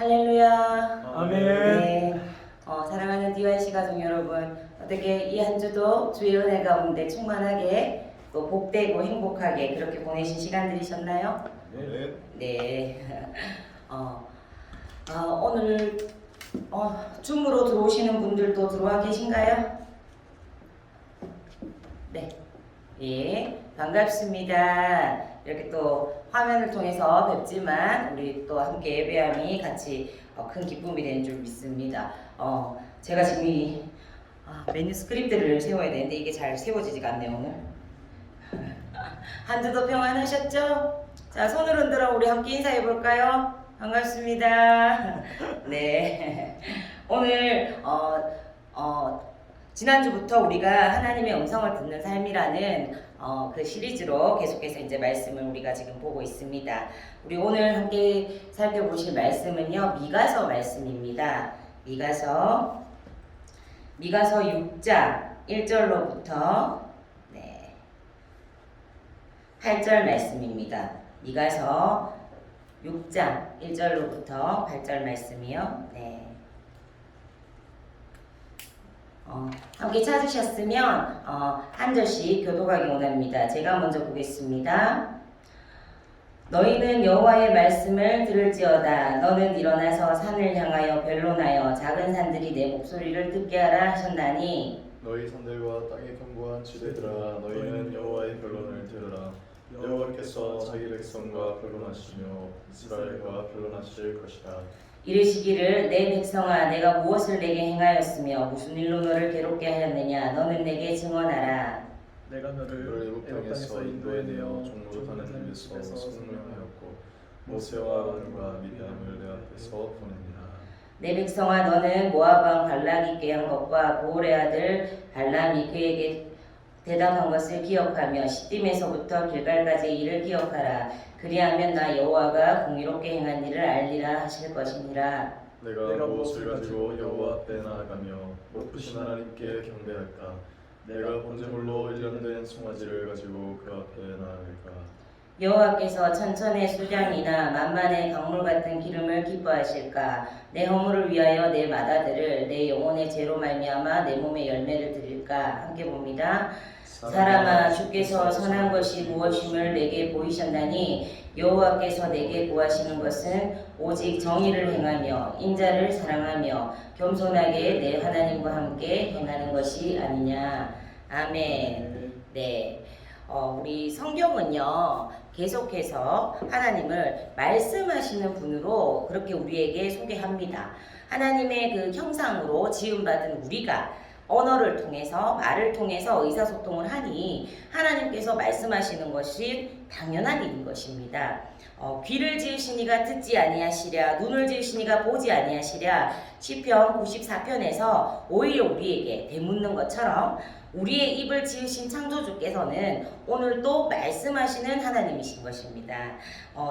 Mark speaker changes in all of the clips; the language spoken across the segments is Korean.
Speaker 1: 할렐루야.
Speaker 2: 아멘.
Speaker 1: 네. 사랑하는 DYC 가족 여러분, 어떻게 이 한 주도 주의 은혜 가운데 충만하게 또 복되고 행복하게 그렇게 보내신 시간들이셨나요?
Speaker 2: 네.
Speaker 1: 네. 오늘 줌으로 들어오시는 분들도 들어와 계신가요? 네. 예, 반갑습니다. 이렇게 또 화면을 통해서 뵙지만 우리 또 함께 예배함이 같이 큰 기쁨이 되는 줄 믿습니다. 제가 지금 이 메뉴 스크립트를 세워야 되는데 이게 잘 세워지지가 않네요 오늘. 한 주도 평안하셨죠? 자, 손을 흔들어 우리 함께 인사해 볼까요? 반갑습니다. 네. 오늘 지난주부터 우리가 하나님의 음성을 듣는 삶이라는 그 시리즈로 계속해서 이제 말씀을 우리가 지금 보고 있습니다. 우리 오늘 함께 살펴보실 말씀은요, 미가서 말씀입니다. 미가서 6장 1절로부터 8절 말씀입니다. 미가서 6장 1절로부터 8절 말씀이요. 네. 함께 찾으셨으면 한 절씩 교독하기 원합니다. 제가 먼저 보겠습니다. 너희는 여호와의 말씀을 들을지어다. 너는 일어나서 산을 향하여 변론하여 작은 산들이 내 목소리를 듣게 하라 하셨나니
Speaker 2: 너희 산들과 땅에 견고한 지대들아, 너희는 여호와의 변론을 들으라. 여호와께서 자기 백성과 변론하시며 이스라엘과 변론하실 것이다.
Speaker 1: 이르시기를 내 백성아, 내가 무엇을 내게 행하였으며 무슨 일로 너를 괴롭게 하였느냐? 너는 내게 증언하라.
Speaker 3: 내가 너를
Speaker 2: 애굽 땅에서 인도해내어 종로 가는 입에서 성령하였고 모세와 아론과 미디안을 내 앞에서 보냅니다.
Speaker 1: 내 백성아, 너는 모압 왕 발락이 꾀한 것과 보올의 아들 발람이 그에게 대답한 것을 기억하며 시딤에서부터 길갈까지의 일을 기억하라. 그리하면 나 여호와가 공의롭게 행한 일을 알리라 하실 것이니라.
Speaker 2: 내가 무엇을 가지고 여호와 앞에 나아가며 높으신 하나님께 경배할까? 내가 번제물로 일련된 송아지를 가지고 그 앞에 나아갈까?
Speaker 1: 여호와께서 천천의 수량이나 만만의 강물 같은 기름을 기뻐하실까? 내 허물을 위하여 내 마다들을 내 영혼의 죄로 말미암아 내 몸의 열매를 드릴까? 함께 봅니다. 사람아, 주께서 선한 것이 무엇임을 내게 보이셨나니 여호와께서 내게 구하시는 것은 오직 정의를 행하며 인자를 사랑하며 겸손하게 내 하나님과 함께 행하는 것이 아니냐. 아멘. 네. 우리 성경은요, 계속해서 하나님을 말씀하시는 분으로 그렇게 우리에게 소개합니다. 하나님의 그 형상으로 지음받은 우리가 언어를 통해서, 말을 통해서 의사소통을 하니 하나님께서 말씀하시는 것이 당연한 일인 것입니다. 귀를 지으시니가 듣지 아니하시랴, 눈을 지으시니가 보지 아니하시랴. 시편 94편에서 오히려 우리에게 되묻는 것처럼 우리의 입을 지으신 창조주께서는 오늘도 말씀하시는 하나님이신 것입니다.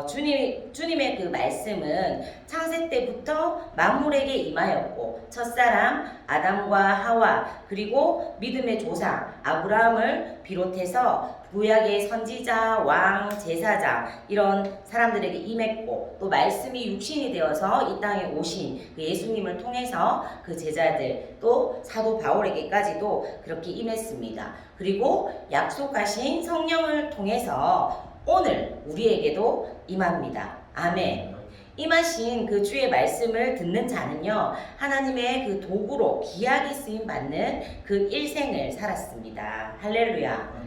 Speaker 1: 주님의 그 말씀은 창세 때부터 만물에게 임하였고 첫사람 아담과 하와 그리고 믿음의 조상 아브라함을 비롯해서 구약의 선지자, 왕, 제사장 이런 사람들에게 임했고 또 말씀이 육신이 되어서 이 땅에 오신 그 예수님을 통해서 그 제자들 또 사도 바울에게까지도 그렇게 임했습니다. 그리고 약속하신 성령을 통해서 오늘 우리에게도 임합니다. 아멘. 임하신 그 주의 말씀을 듣는 자는요, 하나님의 그 도구로 귀하게 쓰임 받는 그 일생을 살았습니다. 할렐루야.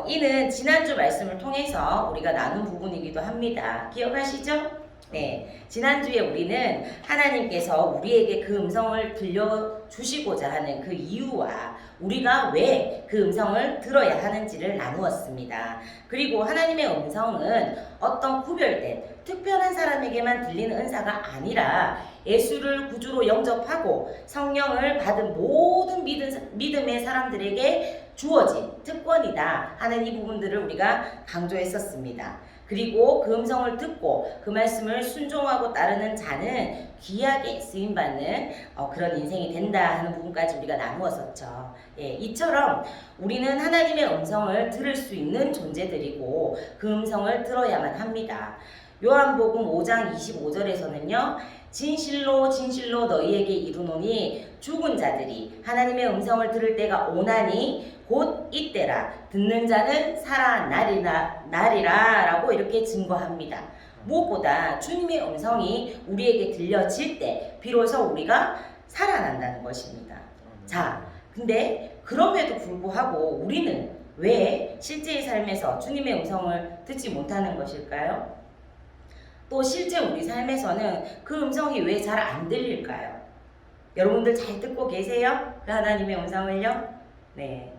Speaker 1: 이는 지난주 말씀을 통해서 우리가 나눈 부분이기도 합니다. 기억하시죠? 네, 지난주에 우리는 하나님께서 우리에게 그 음성을 들려주시고자 하는 그 이유와 우리가 왜 그 음성을 들어야 하는지를 나누었습니다. 그리고 하나님의 음성은 어떤 구별된 특별한 사람에게만 들리는 은사가 아니라 예수를 구주로 영접하고 성령을 받은 모든 믿음의 사람들에게 주어진 특권이다 하는 이 부분들을 우리가 강조했었습니다. 그리고 그 음성을 듣고 그 말씀을 순종하고 따르는 자는 귀하게 쓰임받는 그런 인생이 된다 하는 부분까지 우리가 나누었었죠. 예, 이처럼 우리는 하나님의 음성을 들을 수 있는 존재들이고 그 음성을 들어야만 합니다. 요한복음 5장 25절에서는요. 진실로 진실로 너희에게 이르노니 죽은 자들이 하나님의 음성을 들을 때가 오나니 곧 이때라 듣는 자는 살아나리라 라고 이렇게 증거합니다. 무엇보다 주님의 음성이 우리에게 들려질 때 비로소 우리가 살아난다는 것입니다. 자, 근데 그럼에도 불구하고 우리는 왜 실제의 삶에서 주님의 음성을 듣지 못하는 것일까요? 또 실제 우리 삶에서는 그 음성이 왜 잘 안 들릴까요? 여러분들 잘 듣고 계세요? 그 하나님의 음성을요? 네.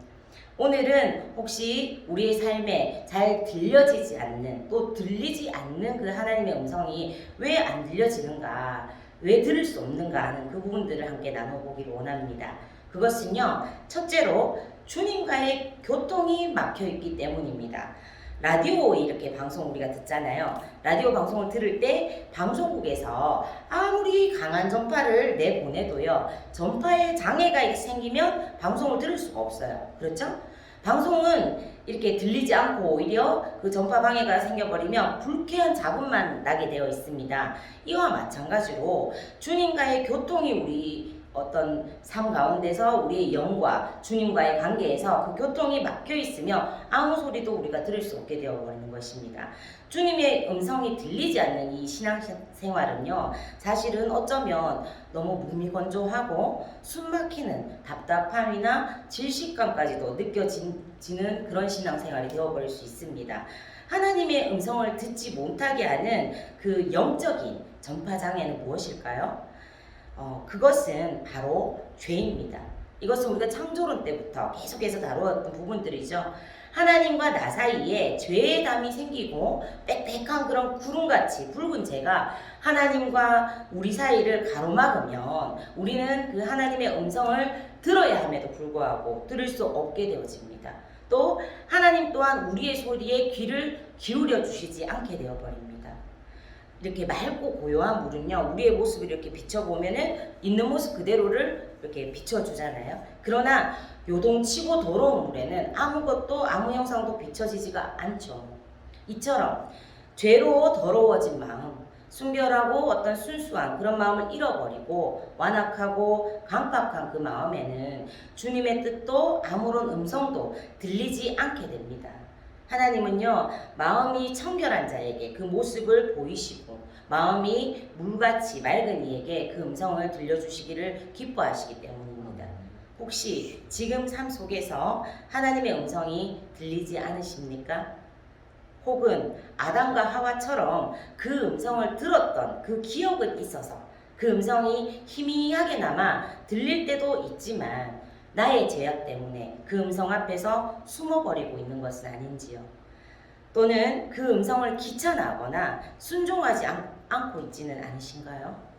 Speaker 1: 오늘은 혹시 우리의 삶에 잘 들려지지 않는 또 들리지 않는 그 하나님의 음성이 왜 안 들려지는가, 왜 들을 수 없는가 하는 그 부분들을 함께 나눠보기를 원합니다. 그것은요, 첫째로 주님과의 교통이 막혀 있기 때문입니다. 라디오 이렇게 방송 우리가 듣잖아요. 라디오 방송을 들을 때 방송국에서 아무리 강한 전파를 내보내도요. 전파에 장애가 생기면 방송을 들을 수가 없어요. 그렇죠? 방송은 이렇게 들리지 않고 오히려 그 전파 방해가 생겨버리면 불쾌한 잡음만 나게 되어 있습니다. 이와 마찬가지로 주님과의 교통이 우리 어떤 삶 가운데서 우리의 영과 주님과의 관계에서 그 교통이 막혀 있으며 아무 소리도 우리가 들을 수 없게 되어버리는 것입니다. 주님의 음성이 들리지 않는 이 신앙생활은요, 사실은 어쩌면 너무 무미건조하고 숨막히는 답답함이나 질식감까지도 느껴지는 그런 신앙생활이 되어버릴 수 있습니다. 하나님의 음성을 듣지 못하게 하는 그 영적인 전파장애는 무엇일까요? 그것은 바로 죄입니다. 이것은 우리가 창조론 때부터 계속해서 다루었던 부분들이죠. 하나님과 나 사이에 죄의 담이 생기고 빽빽한 그런 구름같이 붉은 죄가 하나님과 우리 사이를 가로막으면 우리는 그 하나님의 음성을 들어야 함에도 불구하고 들을 수 없게 되어집니다. 또 하나님 또한 우리의 소리에 귀를 기울여 주시지 않게 되어버립니다. 이렇게 맑고 고요한 물은요, 우리의 모습을 이렇게 비춰보면은 있는 모습 그대로를 이렇게 비춰주잖아요. 그러나 요동치고 더러운 물에는 아무것도 아무 형상도 비춰지지가 않죠. 이처럼 죄로 더러워진 마음, 순결하고 어떤 순수한 그런 마음을 잃어버리고 완악하고 강팍한 그 마음에는 주님의 뜻도 아무런 음성도 들리지 않게 됩니다. 하나님은요, 마음이 청결한 자에게 그 모습을 보이시고 마음이 물같이 맑은 이에게 그 음성을 들려주시기를 기뻐하시기 때문입니다. 혹시 지금 삶 속에서 하나님의 음성이 들리지 않으십니까? 혹은 아담과 하와처럼 그 음성을 들었던 그 기억은 있어서 그 음성이 희미하게나마 들릴 때도 있지만 나의 죄악 때문에 그 음성 앞에서 숨어버리고 있는 것은 아닌지요. 또는 그 음성을 귀찮아하거나 순종하지 않고 있지는 않으신가요?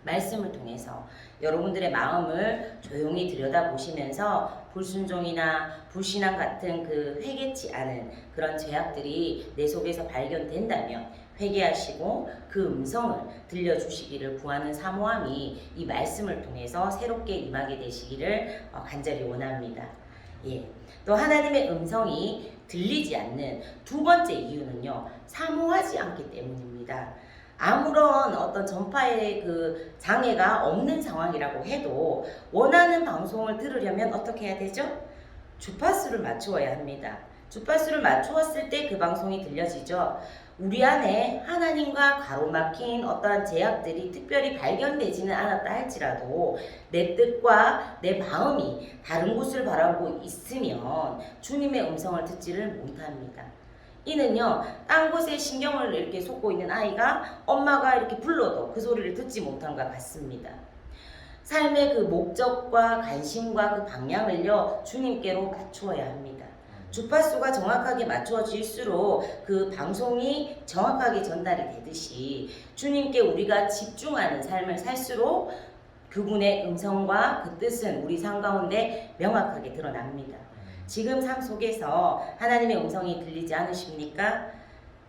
Speaker 1: 말씀을 통해서 여러분들의 마음을 조용히 들여다보시면서 불순종이나 불신앙 같은 그 회개치 않은 그런 죄악들이 내 속에서 발견된다면 회개하시고 그 음성을 들려주시기를 구하는 사모함이 이 말씀을 통해서 새롭게 임하게 되시기를 간절히 원합니다. 예. 또 하나님의 음성이 들리지 않는 두 번째 이유는요, 사모하지 않기 때문입니다. 아무런 어떤 전파의 그 장애가 없는 상황이라고 해도 원하는 방송을 들으려면 어떻게 해야 되죠? 주파수를 맞추어야 합니다. 주파수를 맞추었을 때 그 방송이 들려지죠. 우리 안에 하나님과 가로막힌 어떠한 제약들이 특별히 발견되지는 않았다 할지라도 내 뜻과 내 마음이 다른 곳을 바라보고 있으면 주님의 음성을 듣지를 못합니다. 이는요, 딴 곳에 신경을 이렇게 쏟고 있는 아이가 엄마가 이렇게 불러도 그 소리를 듣지 못한 것 같습니다. 삶의 그 목적과 관심과 그 방향을요, 주님께로 맞추어야 합니다. 주파수가 정확하게 맞추어질수록 그 방송이 정확하게 전달이 되듯이 주님께 우리가 집중하는 삶을 살수록 그분의 음성과 그 뜻은 우리 삶 가운데 명확하게 드러납니다. 지금 삶 속에서 하나님의 음성이 들리지 않으십니까?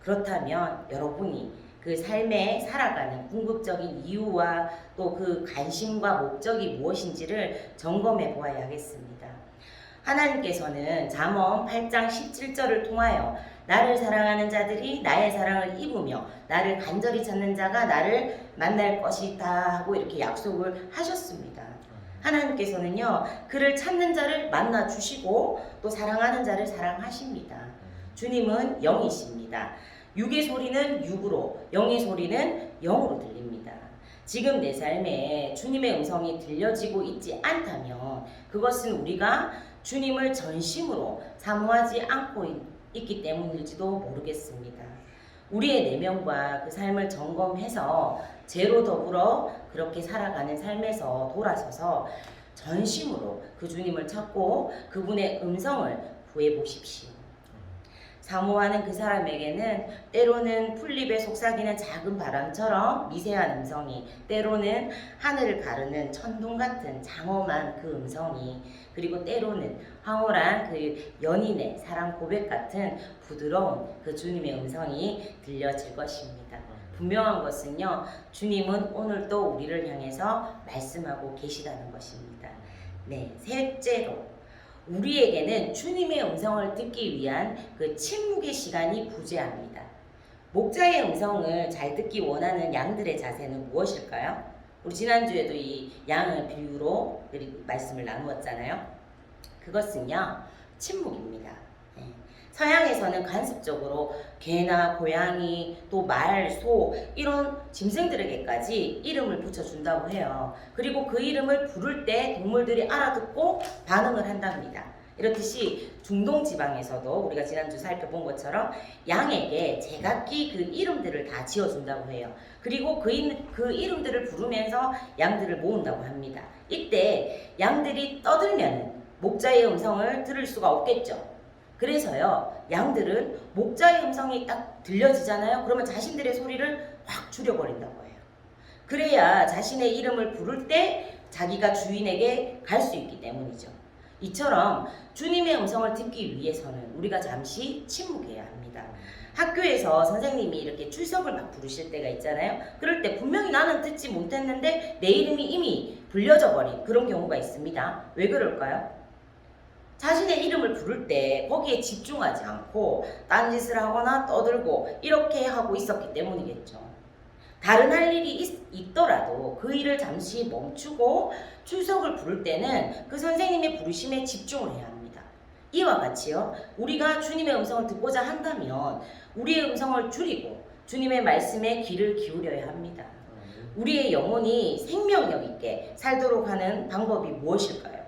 Speaker 1: 그렇다면 여러분이 그 삶에 살아가는 궁극적인 이유와 또 그 관심과 목적이 무엇인지를 점검해 보아야 하겠습니다. 하나님께서는 잠언 8장 17절을 통하여 나를 사랑하는 자들이 나의 사랑을 입으며 나를 간절히 찾는 자가 나를 만날 것이다 하고 이렇게 약속을 하셨습니다. 하나님께서는요, 그를 찾는 자를 만나 주시고 또 사랑하는 자를 사랑하십니다. 주님은 영이십니다. 육의 소리는 육으로, 영의 소리는 영으로 들립니다. 지금 내 삶에 주님의 음성이 들려지고 있지 않다면 그것은 우리가 주님을 전심으로 사모하지 않고 있기 때문일지도 모르겠습니다. 우리의 내면과 그 삶을 점검해서 죄로 더불어 그렇게 살아가는 삶에서 돌아서서 전심으로 그 주님을 찾고 그분의 음성을 구해보십시오. 사모하는 그 사람에게는 때로는 풀잎에 속삭이는 작은 바람처럼 미세한 음성이, 때로는 하늘을 가르는 천둥 같은 장엄한 그 음성이, 그리고 때로는 황홀한 그 연인의 사랑 고백 같은 부드러운 그 주님의 음성이 들려질 것입니다. 분명한 것은요, 주님은 오늘도 우리를 향해서 말씀하고 계시다는 것입니다. 네, 셋째로 우리에게는 주님의 음성을 듣기 위한 그 침묵의 시간이 부재합니다. 목자의 음성을 잘 듣기 원하는 양들의 자세는 무엇일까요? 우리 지난주에도 이 양을 비유로 말씀을 나누었잖아요. 그것은요, 침묵입니다. 서양에서는 관습적으로 개나 고양이, 또 말, 소 이런 짐승들에게까지 이름을 붙여준다고 해요. 그리고 그 이름을 부를 때 동물들이 알아듣고 반응을 한답니다. 이렇듯이 중동 지방에서도 우리가 지난주 살펴본 것처럼 양에게 제각기 그 이름들을 다 지어준다고 해요. 그리고 그 이름들을 부르면서 양들을 모은다고 합니다. 이때 양들이 떠들면 목자의 음성을 들을 수가 없겠죠. 그래서요, 양들은 목자의 음성이 딱 들려지잖아요. 그러면 자신들의 소리를 확 줄여버린다고 해요. 그래야 자신의 이름을 부를 때 자기가 주인에게 갈 수 있기 때문이죠. 이처럼 주님의 음성을 듣기 위해서는 우리가 잠시 침묵해야 합니다. 학교에서 선생님이 이렇게 출석을 막 부르실 때가 있잖아요. 그럴 때 분명히 나는 듣지 못했는데 내 이름이 이미 불려져 버린 그런 경우가 있습니다. 왜 그럴까요? 자신의 이름을 부를 때 거기에 집중하지 않고 딴짓을 하거나 떠들고 이렇게 하고 있었기 때문이겠죠. 다른 할 일이 있더라도 그 일을 잠시 멈추고 출석을 부를 때는 그 선생님의 부르심에 집중을 해야 합니다. 이와 같이요, 우리가 주님의 음성을 듣고자 한다면 우리의 음성을 줄이고 주님의 말씀에 귀를 기울여야 합니다. 우리의 영혼이 생명력 있게 살도록 하는 방법이 무엇일까요?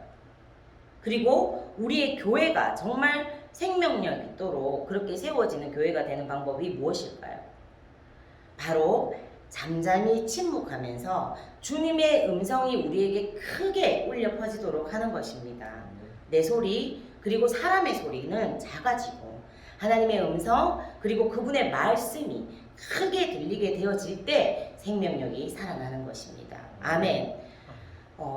Speaker 1: 그리고 우리의 교회가 정말 생명력 있도록 그렇게 세워지는 교회가 되는 방법이 무엇일까요? 바로 잠잠히 침묵하면서 주님의 음성이 우리에게 크게 울려 퍼지도록 하는 것입니다. 내 소리 그리고 사람의 소리는 작아지고 하나님의 음성 그리고 그분의 말씀이 크게 들리게 되어질 때 생명력이 살아나는 것입니다. 아멘.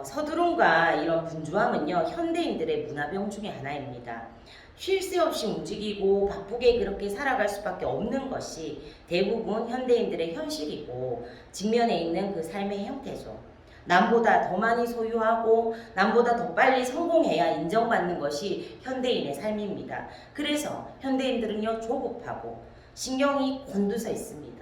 Speaker 1: 서두름과 이런 분주함은요, 현대인들의 문화병 중에 하나입니다. 쉴 새 없이 움직이고 바쁘게 그렇게 살아갈 수밖에 없는 것이 대부분 현대인들의 현실이고 직면해 있는 그 삶의 형태죠. 남보다 더 많이 소유하고 남보다 더 빨리 성공해야 인정받는 것이 현대인의 삶입니다. 그래서 현대인들은요, 조급하고 신경이 곤두서 있습니다.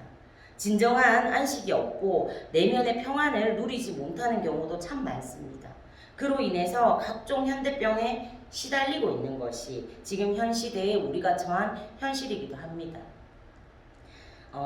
Speaker 1: 진정한 안식이 없고 내면의 평안을 누리지 못하는 경우도 참 많습니다. 그로 인해서 각종 현대병에 시달리고 있는 것이 지금 현 시대에 우리가 처한 현실이기도 합니다.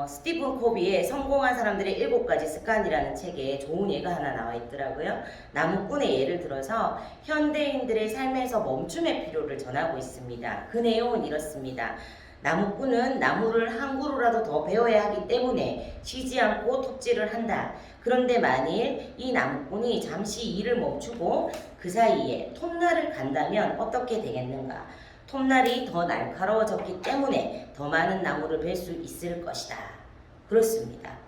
Speaker 1: 스티븐 코비의 성공한 사람들의 7가지 습관이라는 책에 좋은 예가 하나 나와 있더라고요. 나무꾼의 예를 들어서 현대인들의 삶에서 멈춤의 필요를 전하고 있습니다. 그 내용은 이렇습니다. 나무꾼은 나무를 한 그루라도 더 베어야 하기 때문에 쉬지 않고 톱질을 한다. 그런데 만일 이 나무꾼이 잠시 일을 멈추고 그 사이에 톱날을 간다면 어떻게 되겠는가? 톱날이 더 날카로워졌기 때문에 더 많은 나무를 벨 수 있을 것이다. 그렇습니다.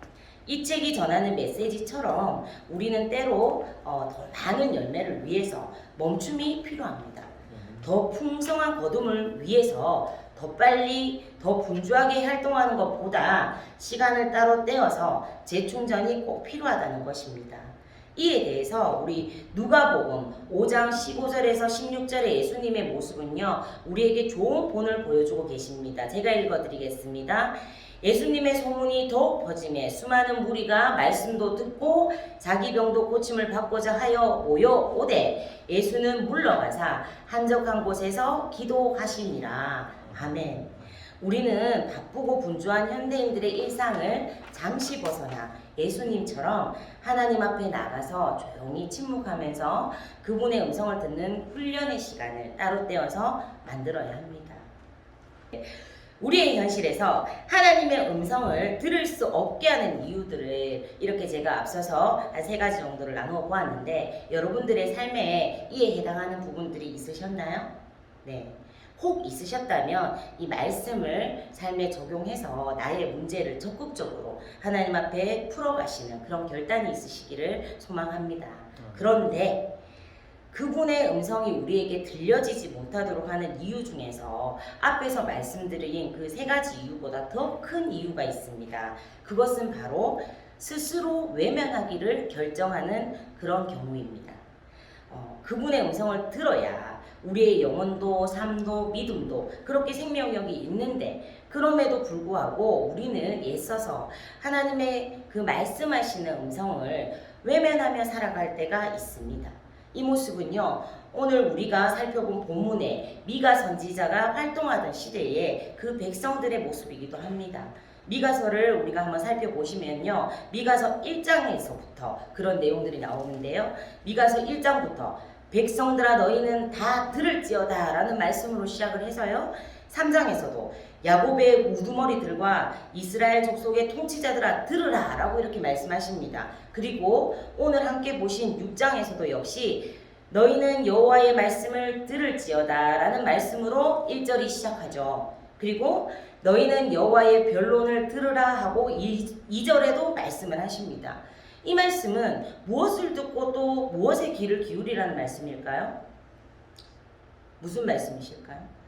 Speaker 1: 이 책이 전하는 메시지처럼 우리는 때로 더 많은 열매를 위해서 멈춤이 필요합니다. 더 풍성한 거둠을 위해서 더 빨리, 더 분주하게 활동하는 것보다 시간을 따로 떼어서 재충전이 꼭 필요하다는 것입니다. 이에 대해서 우리 누가복음 5장 15절에서 16절의 예수님의 모습은요, 우리에게 좋은 본을 보여주고 계십니다. 제가 읽어드리겠습니다. 예수님의 소문이 더욱 퍼지매 수많은 무리가 말씀도 듣고 자기 병도 고침을 받고자 하여 모여오되 예수는 물러가사 한적한 곳에서 기도하시니라. 아멘. 우리는 바쁘고 분주한 현대인들의 일상을 잠시 벗어나 예수님처럼 하나님 앞에 나가서 조용히 침묵하면서 그분의 음성을 듣는 훈련의 시간을 따로 떼어서 만들어야 합니다. 우리의 현실에서 하나님의 음성을 들을 수 없게 하는 이유들을 이렇게 제가 앞서서 한 3가지 정도를 나누어 보았는데, 여러분들의 삶에 이에 해당하는 부분들이 있으셨나요? 네. 혹 있으셨다면 이 말씀을 삶에 적용해서 나의 문제를 적극적으로 하나님 앞에 풀어가시는 그런 결단이 있으시기를 소망합니다. 그런데 그분의 음성이 우리에게 들려지지 못하도록 하는 이유 중에서 앞에서 말씀드린 그 3가지 이유보다 더 큰 이유가 있습니다. 그것은 바로 스스로 외면하기를 결정하는 그런 경우입니다. 그분의 음성을 들어야 우리의 영혼도 삶도 믿음도 그렇게 생명력이 있는데, 그럼에도 불구하고 우리는 애써서 하나님의 그 말씀하시는 음성을 외면하며 살아갈 때가 있습니다. 이 모습은요, 오늘 우리가 살펴본 본문에 미가 선지자가 활동하던 시대의 그 백성들의 모습이기도 합니다. 미가서를 우리가 한번 살펴보시면요, 미가서 1장에서부터 그런 내용들이 나오는데요, 미가서 1장부터 백성들아 너희는 다 들을지어다 라는 말씀으로 시작을 해서요, 3장에서도 야곱의 우두머리들과 이스라엘 족속의 통치자들아 들으라 라고 이렇게 말씀하십니다. 그리고 오늘 함께 보신 6장에서도 역시 너희는 여호와의 말씀을 들을지어다 라는 말씀으로 1절이 시작하죠. 그리고 너희는 여호와의 변론을 들으라 하고 2절에도 말씀을 하십니다. 이 말씀은 무엇을 듣고 또 무엇에 귀를 기울이라는 말씀일까요? 무슨 말씀이실까요?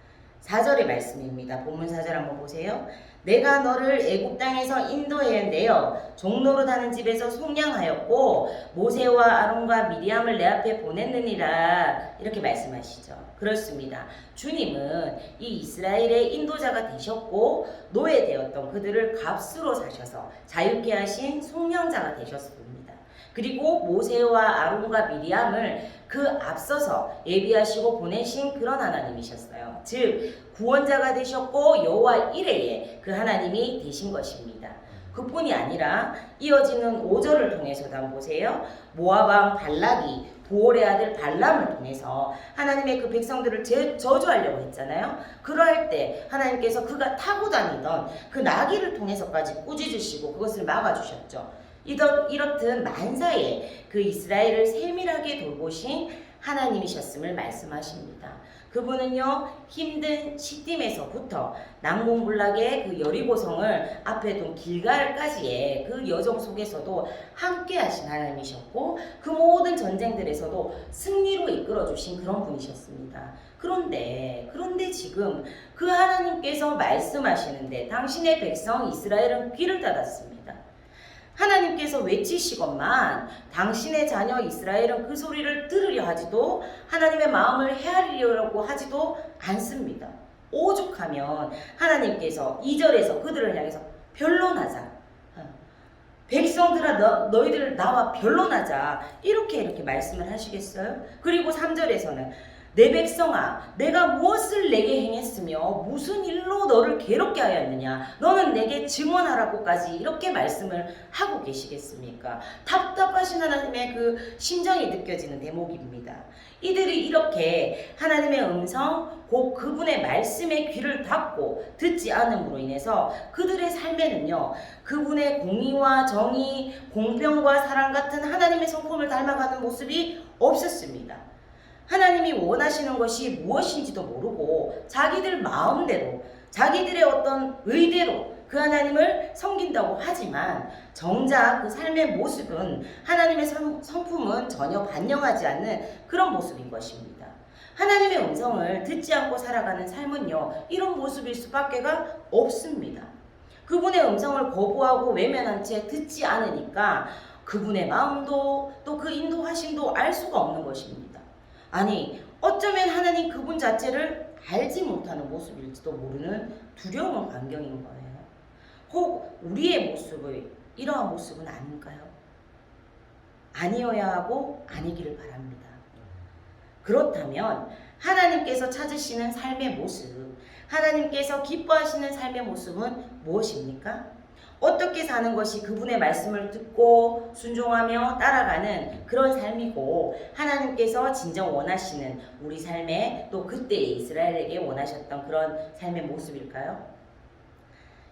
Speaker 1: 4절의 말씀입니다. 본문 4절 한번 보세요. 내가 너를 애굽 땅에서 인도해 내어 종노릇 하는 집에서 속량하였고 모세와 아론과 미리암을 내 앞에 보냈느니라. 이렇게 말씀하시죠. 그렇습니다. 주님은 이 이스라엘의 인도자가 되셨고 노예되었던 그들을 값으로 사셔서 자유케 하신 속량자가 되셨습니다. 그리고 모세와 아론과 미리암을 그 앞서서 예비하시고 보내신 그런 하나님이셨어요. 즉 구원자가 되셨고 여호와 이레의 그 하나님이 되신 것입니다. 그뿐이 아니라 이어지는 5절을 통해서도 한번 보세요. 모압 왕 발락이 보올의 아들 발람을 통해서 하나님의 그 백성들을 저주하려고 했잖아요. 그러할 때 하나님께서 그가 타고 다니던 그 나귀를 통해서까지 꾸짖으시고 그것을 막아주셨죠. 이렇듯 만사에 그 이스라엘을 세밀하게 돌보신 하나님이셨음을 말씀하십니다. 그분은요, 힘든 시딤에서부터 난공불락의 그 여리고성을 앞에 둔 길갈까지의 그 여정 속에서도 함께 하신 하나님이셨고, 그 모든 전쟁들에서도 승리로 이끌어 주신 그런 분이셨습니다. 그런데 지금 그 하나님께서 말씀하시는데 당신의 백성 이스라엘은 귀를 닫았습니다. 하나님께서 외치시건만 당신의 자녀 이스라엘은 그 소리를 들으려 하지도 하나님의 마음을 헤아리려고 하지도 않습니다. 오죽하면 하나님께서 2절에서 그들을 향해서 변론하자, 백성들아 너희들 나와 변론하자 이렇게 말씀을 하시겠어요? 그리고 3절에서는 내 백성아 내가 무엇을 내게 행했으며 무슨 일로 너를 괴롭게 하였느냐 너는 내게 증언하라고까지 이렇게 말씀을 하고 계시겠습니까? 답답하신 하나님의 그 심정이 느껴지는 대목입니다. 이들이 이렇게 하나님의 음성 곧 그분의 말씀에 귀를 닫고 듣지 않음으로 인해서 그들의 삶에는요 그분의 공의와 정의, 공평과 사랑 같은 하나님의 성품을 닮아가는 모습이 없었습니다. 하나님이 원하시는 것이 무엇인지도 모르고 자기들 마음대로 자기들의 어떤 의대로 그 하나님을 섬긴다고 하지만 정작 그 삶의 모습은 하나님의 성품은 전혀 반영하지 않는 그런 모습인 것입니다. 하나님의 음성을 듣지 않고 살아가는 삶은요 이런 모습일 수밖에가 없습니다. 그분의 음성을 거부하고 외면한 채 듣지 않으니까 그분의 마음도 또 그 인도하심도 알 수가 없는 것입니다. 아니 어쩌면 하나님 그분 자체를 알지 못하는 모습일지도 모르는 두려운 광경인 거예요. 혹 우리의 모습을 이러한 모습은 아닐까요? 아니어야 하고 아니기를 바랍니다. 그렇다면 하나님께서 찾으시는 삶의 모습, 하나님께서 기뻐하시는 삶의 모습은 무엇입니까? 어떻게 사는 것이 그분의 말씀을 듣고 순종하며 따라가는 그런 삶이고 하나님께서 진정 원하시는 우리 삶에 또 그때의 이스라엘에게 원하셨던 그런 삶의 모습일까요?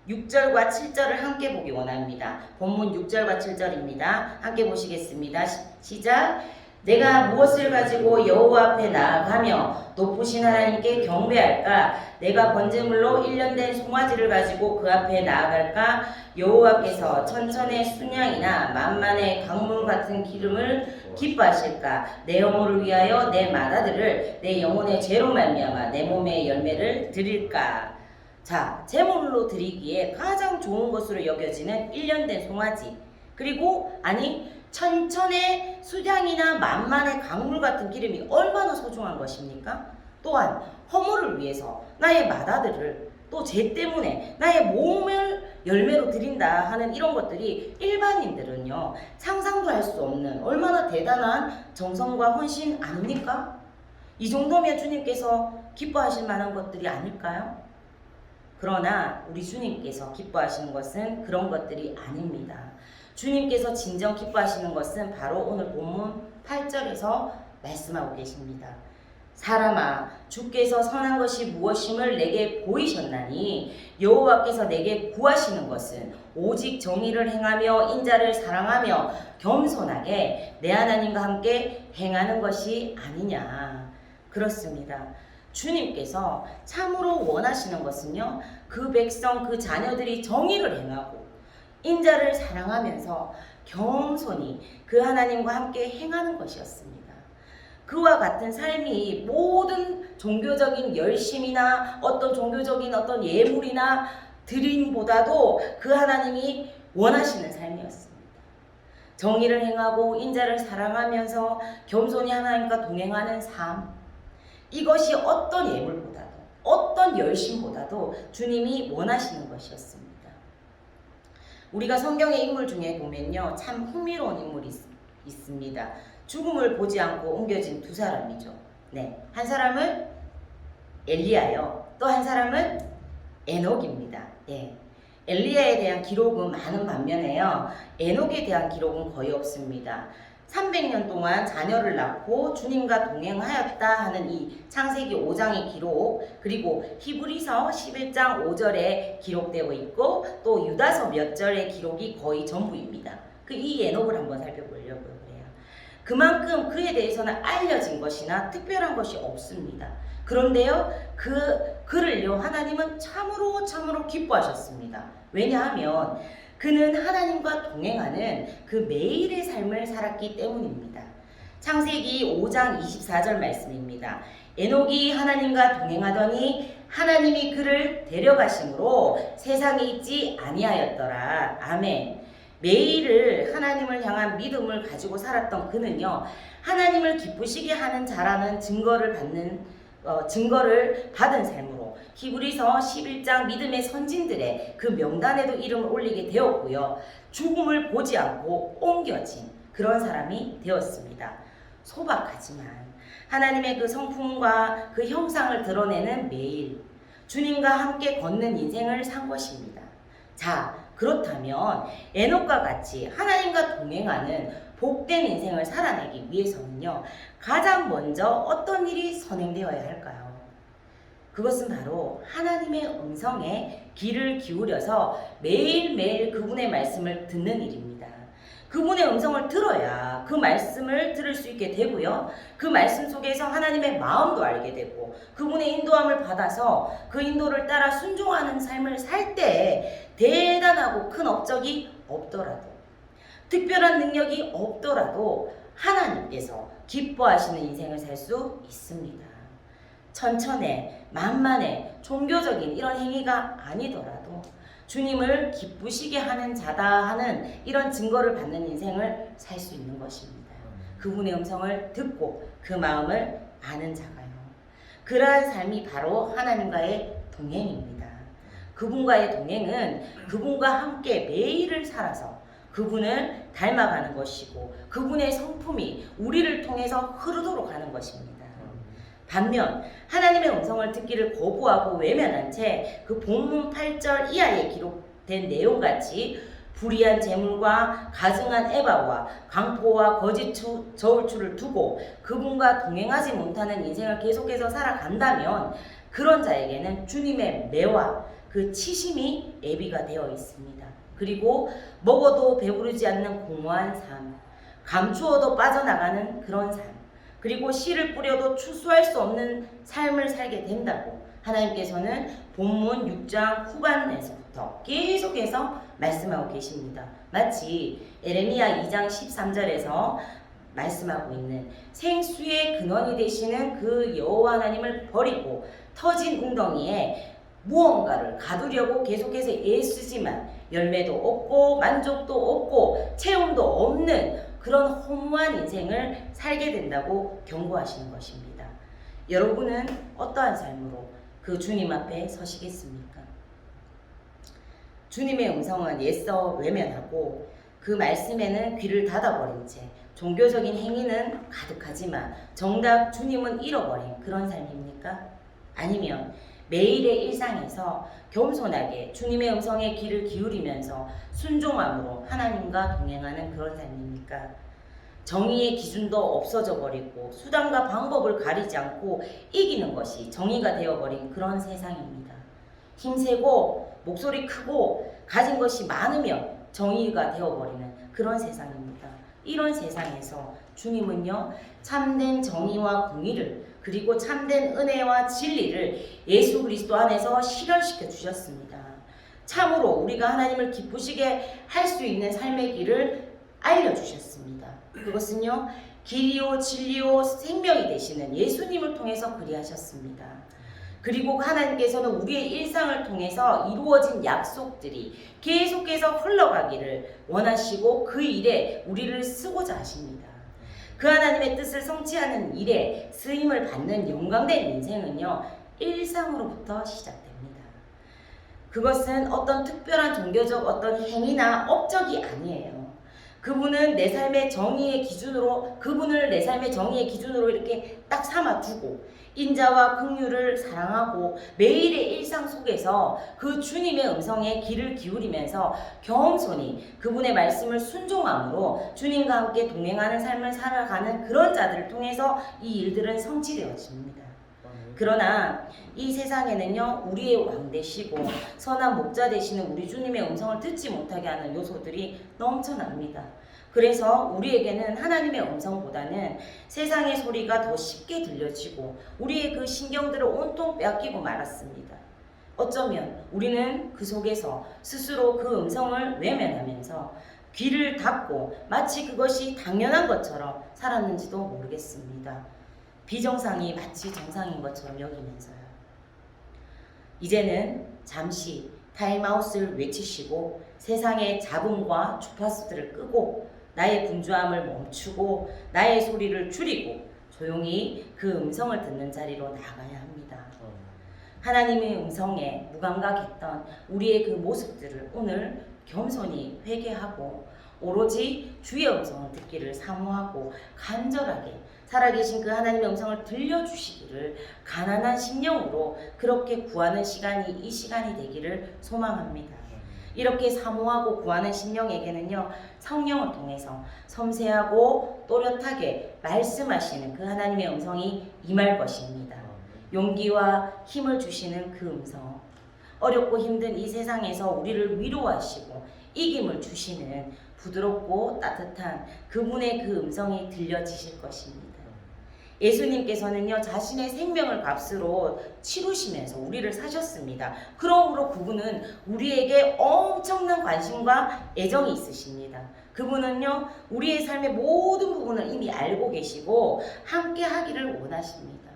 Speaker 1: 6절과 7절을 함께 보기 원합니다. 본문 6절과 7절입니다. 함께 보시겠습니다. 시작! 내가 무엇을 가지고 여호와 앞에 나아가며 높으신 하나님께 경배할까? 내가 번제물로 1년 된 송아지를 가지고 그 앞에 나아갈까? 여호와께서 천천의 순양이나 만만의 강물 같은 기름을 기뻐하실까? 내 영혼을 위하여 내 맏아들을 내 영혼의 죄로 말미암아 내 몸의 열매를 드릴까? 자, 제물로 드리기에 가장 좋은 것으로 여겨지는 1년 된 송아지, 그리고 천천의 수량이나 만만의 강물 같은 기름이 얼마나 소중한 것입니까? 또한 허물을 위해서 나의 맏아들을 또 죄 때문에 나의 몸을 열매로 드린다 하는 이런 것들이 일반인들은요 상상도 할 수 없는 얼마나 대단한 정성과 헌신 아닙니까? 이 정도면 주님께서 기뻐하실 만한 것들이 아닐까요? 그러나 우리 주님께서 기뻐하시는 것은 그런 것들이 아닙니다. 주님께서 진정 기뻐하시는 것은 바로 오늘 본문 8절에서 말씀하고 계십니다. 사람아, 주께서 선한 것이 무엇임을 내게 보이셨나니 여호와께서 내게 구하시는 것은 오직 정의를 행하며 인자를 사랑하며 겸손하게 내 하나님과 함께 행하는 것이 아니냐. 그렇습니다. 주님께서 참으로 원하시는 것은요, 그 백성, 그 자녀들이 정의를 행하고 인자를 사랑하면서 겸손히 그 하나님과 함께 행하는 것이었습니다. 그와 같은 삶이 모든 종교적인 열심이나 어떤 종교적인 어떤 예물이나 드림보다도 그 하나님이 원하시는 삶이었습니다. 정의를 행하고 인자를 사랑하면서 겸손히 하나님과 동행하는 삶, 이것이 어떤 예물보다도 어떤 열심보다도 주님이 원하시는 것이었습니다. 우리가 성경의 인물 중에 보면요, 참 흥미로운 인물이 있습니다. 죽음을 보지 않고 옮겨진 두 사람이죠. 네, 한 사람은 엘리야요, 또 한 사람은 에녹입니다. 예, 엘리야에 대한 기록은 많은 반면에요, 에녹에 대한 기록은 거의 없습니다. 300년 동안 자녀를 낳고 주님과 동행하였다 하는 이 창세기 5장의 기록, 그리고 히브리서 11장 5절에 기록되고 있고 또 유다서 몇 절의 기록이 거의 전부입니다. 이 에녹을 한번 살펴보려고 해요. 그만큼 그에 대해서는 알려진 것이나 특별한 것이 없습니다. 그런데요, 그를요 하나님은 참으로 기뻐하셨습니다. 왜냐하면 그는 하나님과 동행하는 그 매일의 삶을 살았기 때문입니다. 창세기 5장 24절 말씀입니다. 에녹이 하나님과 동행하더니 하나님이 그를 데려가심으로 세상에 있지 아니하였더라. 아멘. 매일을 하나님을 향한 믿음을 가지고 살았던 그는요, 하나님을 기쁘시게 하는 자라는 증거를 받은 삶으로 히브리서 11장 믿음의 선진들의 그 명단에도 이름을 올리게 되었고요, 죽음을 보지 않고 옮겨진 그런 사람이 되었습니다. 소박하지만 하나님의 그 성품과 그 형상을 드러내는 매일 주님과 함께 걷는 인생을 산 것입니다. 자, 그렇다면 에녹과 같이 하나님과 동행하는 복된 인생을 살아내기 위해서는요, 가장 먼저 어떤 일이 선행되어야 할까요? 그것은 바로 하나님의 음성에 귀를 기울여서 매일매일 그분의 말씀을 듣는 일입니다. 그분의 음성을 들어야 그 말씀을 들을 수 있게 되고요, 그 말씀 속에서 하나님의 마음도 알게 되고 그분의 인도함을 받아서 그 인도를 따라 순종하는 삶을 살 때 대단하고 큰 업적이 없더라도, 특별한 능력이 없더라도 하나님께서 기뻐하시는 인생을 살 수 있습니다. 천천의 만만의 종교적인 이런 행위가 아니더라도 주님을 기쁘시게 하는 자다 하는 이런 증거를 받는 인생을 살 수 있는 것입니다. 그분의 음성을 듣고 그 마음을 아는 자가요. 그러한 삶이 바로 하나님과의 동행입니다. 그분과의 동행은 그분과 함께 매일을 살아서 그분을 닮아가는 것이고 그분의 성품이 우리를 통해서 흐르도록 하는 것입니다. 반면 하나님의 음성을 듣기를 거부하고 외면한 채 그 본문 8절 이하에 기록된 내용같이 불의한 재물과 가증한 에바와 강포와 거짓 저울추를 두고 그분과 동행하지 못하는 인생을 계속해서 살아간다면 그런 자에게는 주님의 매와 그 치심이 예비가 되어 있습니다. 그리고 먹어도 배부르지 않는 공허한 삶, 감추어도 빠져나가는 그런 삶, 그리고 씨를 뿌려도 추수할 수 없는 삶을 살게 된다고 하나님께서는 본문 6장 후반에서부터 계속해서 말씀하고 계십니다. 마치 에레미야 2장 13절에서 말씀하고 있는 생수의 근원이 되시는 그 여호와 하나님을 버리고 터진 웅덩이에 무언가를 가두려고 계속해서 애쓰지만 열매도 없고 만족도 없고 체험도 없는 그런 허무한 인생을 살게 된다고 경고하시는 것입니다. 여러분은 어떠한 삶으로 그 주님 앞에 서시겠습니까? 주님의 음성은 애써 외면하고 그 말씀에는 귀를 닫아버린 채 종교적인 행위는 가득하지만 정작 주님은 잃어버린 그런 삶입니까? 아니면 매일의 일상에서 겸손하게 주님의 음성에 귀를 기울이면서 순종함으로 하나님과 동행하는 그런 삶입니까? 정의의 기준도 없어져 버리고 수단과 방법을 가리지 않고 이기는 것이 정의가 되어버린 그런 세상입니다. 힘세고 목소리 크고 가진 것이 많으면 정의가 되어버리는 그런 세상입니다. 이런 세상에서 주님은요, 참된 정의와 공의를 그리고 참된 은혜와 진리를 예수 그리스도 안에서 실현시켜 주셨습니다. 참으로 우리가 하나님을 기쁘시게 할 수 있는 삶의 길을 알려주셨습니다. 그것은요, 길이요 진리요 생명이 되시는 예수님을 통해서 그리하셨습니다. 그리고 하나님께서는 우리의 일상을 통해서 이루어진 약속들이 계속해서 흘러가기를 원하시고 그 일에 우리를 쓰고자 하십니다. 그 하나님의 뜻을 성취하는 일에 쓰임을 받는 영광된 인생은요, 일상으로부터 시작됩니다. 그것은 어떤 특별한 종교적 어떤 행위나 업적이 아니에요. 그분은 내 삶의 정의의 기준으로, 그분을 내 삶의 정의의 기준으로 이렇게 딱 삼아두고 인자와 긍휼을 사랑하고 매일의 일상 속에서 그 주님의 음성에 귀를 기울이면서 겸손히 그분의 말씀을 순종함으로 주님과 함께 동행하는 삶을 살아가는 그런 자들을 통해서 이 일들은 성취되어집니다. 그러나 이 세상에는요, 우리의 왕 되시고 선한 목자 되시는 우리 주님의 음성을 듣지 못하게 하는 요소들이 넘쳐납니다. 그래서 우리에게는 하나님의 음성보다는 세상의 소리가 더 쉽게 들려지고 우리의 그 신경들을 온통 빼앗기고 말았습니다. 어쩌면 우리는 그 속에서 스스로 그 음성을 외면하면서 귀를 닫고 마치 그것이 당연한 것처럼 살았는지도 모르겠습니다. 비정상이 마치 정상인 것처럼 여기면서요. 이제는 잠시 타임아웃을 외치시고 세상의 잡음과 주파수들을 끄고 나의 분주함을 멈추고 나의 소리를 줄이고 조용히 그 음성을 듣는 자리로 나가야 합니다. 하나님의 음성에 무감각했던 우리의 그 모습들을 오늘 겸손히 회개하고 오로지 주의 음성을 듣기를 사모하고 간절하게 살아계신 그 하나님의 음성을 들려주시기를 가난한 심령으로 그렇게 구하는 시간이 이 시간이 되기를 소망합니다. 이렇게 사모하고 구하는 심령에게는요, 성령을 통해서 섬세하고 또렷하게 말씀하시는 그 하나님의 음성이 임할 것입니다. 용기와 힘을 주시는 그 음성, 어렵고 힘든 이 세상에서 우리를 위로하시고 이김을 주시는 부드럽고 따뜻한 그분의 그 음성이 들려지실 것입니다. 예수님께서는요, 자신의 생명을 값으로 치루시면서 우리를 사셨습니다. 그러므로 그분은 우리에게 엄청난 관심과 애정이 있으십니다. 그분은요, 우리의 삶의 모든 부분을 이미 알고 계시고 함께 하기를 원하십니다.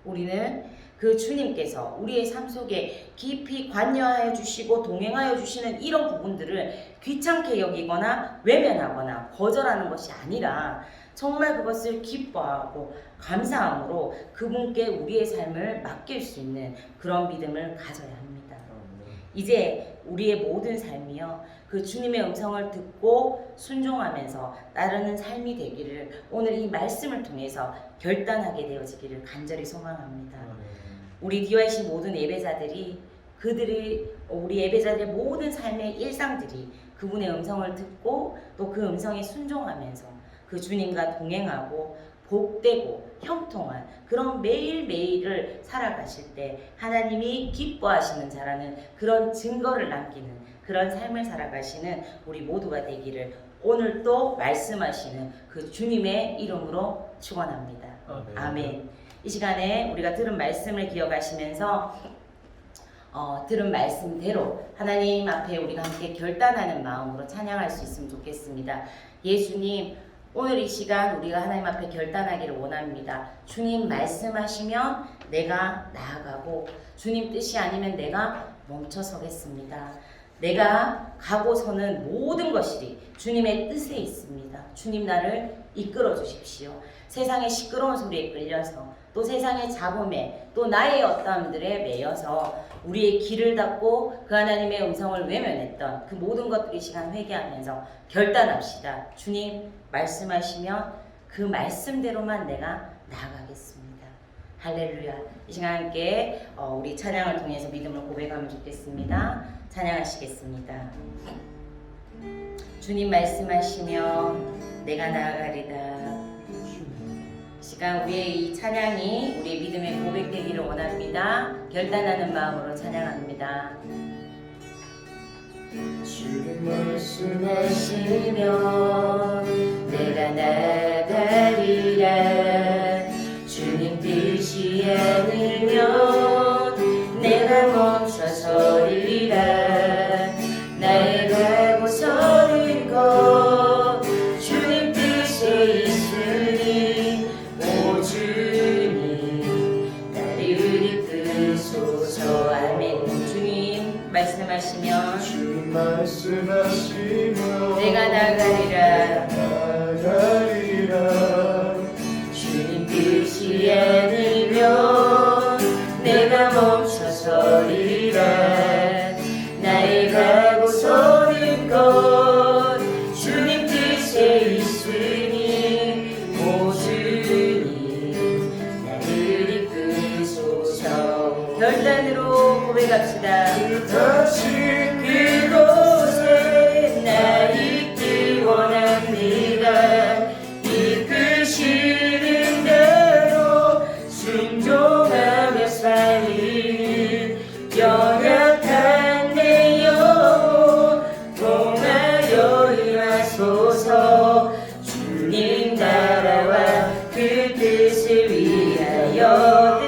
Speaker 1: 우리는 그 그 주님께서 우리의 삶 속에 깊이 관여하여 주시고 동행하여 주시는 이런 부분들을 귀찮게 여기거나 외면하거나 거절하는 것이 아니라 정말 그것을 기뻐하고 감사함으로 그분께 우리의 삶을 맡길 수 있는 그런 믿음을 가져야 합니다. 이제 우리의 모든 삶이요, 그 주님의 음성을 듣고 순종하면서 따르는 삶이 되기를 오늘 이 말씀을 통해서 결단하게 되어지기를 간절히 소망합니다. 우리 DYC 모든 예배자들이 우리 예배자들의 모든 삶의 일상들이 그분의 음성을 듣고 또 그 음성에 순종하면서 그 주님과 동행하고 복되고 형통한 그런 매일매일을 살아가실 때 하나님이 기뻐하시는 자라는 그런 증거를 남기는 그런 삶을 살아가시는 우리 모두가 되기를 오늘 또 말씀하시는 그 주님의 이름으로 축원합니다. 아멘. 이 시간에 우리가 들은 말씀을 기억하시면서 들은 말씀대로 하나님 앞에 우리가 함께 결단하는 마음으로 찬양할 수 있으면 좋겠습니다. 예수님, 오늘 이 시간 우리가 하나님 앞에 결단하기를 원합니다. 주님 말씀하시면 내가 나아가고 주님 뜻이 아니면 내가 멈춰서겠습니다. 내가 가고서는 모든 것이 주님의 뜻에 있습니다. 주님 나를 이끌어 주십시오. 세상의 시끄러운 소리에 끌려서 또 세상의 잡음에 또 나의 어떠함들에 매여서 우리의 길을 닫고 그 하나님의 음성을 외면했던 그 모든 것들이 시간 회개하면서 결단합시다. 주님 말씀하시면 그 말씀대로만 내가 나아가겠습니다. 할렐루야. 이 시간 함께 우리 찬양을 통해서 믿음을 고백하면 좋겠습니다. 찬양하시겠습니다. 주님 말씀하시면 내가 나아가리다. 시간 우리의 이 찬양이 우리의 믿음의 고백되기를 원합니다. 결단하는 마음으로 찬양합니다.
Speaker 2: 주님
Speaker 1: 말씀하시면 내가 나가리라. 주님 뜻이 아니면 내가 멈춰서리라. 나의 가고서는 것 주님 뜻에 있으니 오 주님 나를 이끄소서. 아멘. 주님 말씀하시면 내가 나가리라. 주님 뜻이 아니면 내가 멈춰서리라. 나의 가고서는 것 주님 뜻에 있으니 오 주님 나를 이끄소서. 결단으로 고백합시다.
Speaker 2: 뜻하신
Speaker 1: 그곳에 나 있기 원합니다. 이끄시는 대로 순종하며 살리 연약한 내 영혼 통하여 임하소서. 주님 나라와 그 뜻을 위하여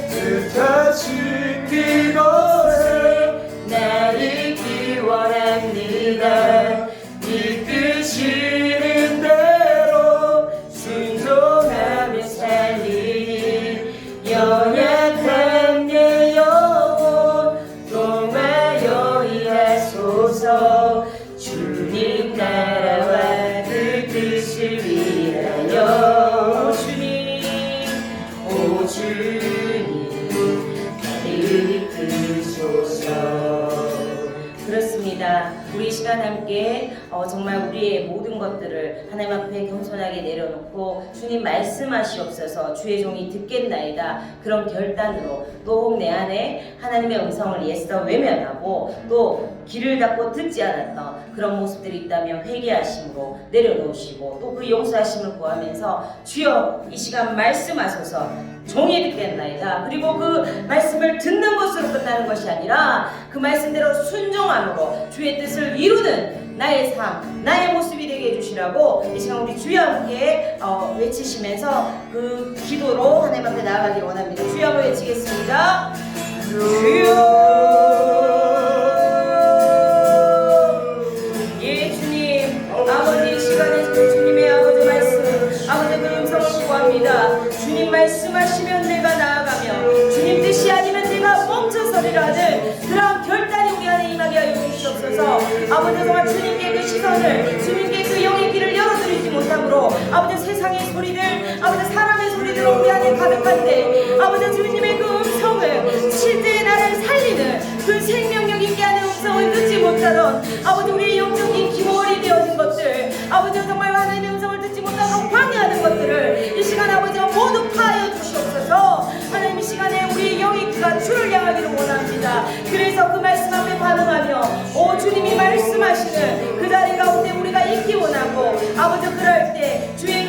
Speaker 1: 뜻하신 그곳에 나 있기 원합니다. 이끄시는 대로 순종하며 살리니 연약한 내 영혼 통하여 일하소서. 주님 나라와 그 뜻을 위하여 오 주님 그렇습니다. 우리 시간 함께 정말 우리의 모든 것들을 하나님 앞에 겸손하게 내려놓고 주님 말씀하시옵소서. 주의 종이 듣겠나이다. 그런 결단으로 또 내 안에 하나님의 음성을 애써 외면하고 또 귀를 닫고 듣지 않았던 그런 모습들이 있다면 회개하심으로 내려놓으시고 또 그 용서하심을 구하면서 주여 이 시간 말씀하소서. 종이 듣겠나이다. 그리고 그 말씀을 듣는 것으로 끝나는 것이 아니라 그 말씀대로 순종함으로 주의 뜻을 이루는 나의 삶, 나의 모습이 되게 해주시라고 이 시간 우리 주여 함께 외치시면서 그 기도로 하나님 앞에 나아가기를 원합니다. 주여 한번 외치겠습니다. 주여. 예 주님, 아버지 이 시간에 주님의 아버지 말씀, 아버지 그 음성을 구합니다. 주님 말씀하시면 내가
Speaker 3: 것이라는 그러한 결단이 우리 안에 임하게 하여 주시옵소서. 아버지 정말 주님께 그 시선을 주님께 그 영의 길을 열어드리지 못함으로 아버지 세상의 소리들 아버지 사람의 소리들 우리 안에 가득한데 아버지 주님의 그 음성을 실제 나를 살리는 그 생명력 있게 하는 음성을 듣지 못하던 아버지 우리의 영적인 기모월이 되어진 것들 아버지 정말 하나님의 음성을 듣지 못하도록 방해하는 것들을 이 시간 아버지가 모두 파하여 주시옵소서. 하나님 이 시간에 우리의 영의 귀가 주를 향하기를 원합니다. 그래서 그 말씀 앞에 반응하며 오 주님이 말씀하시는 그 자리 가운데 우리가 있기 원하고 아버지 그럴 때 주의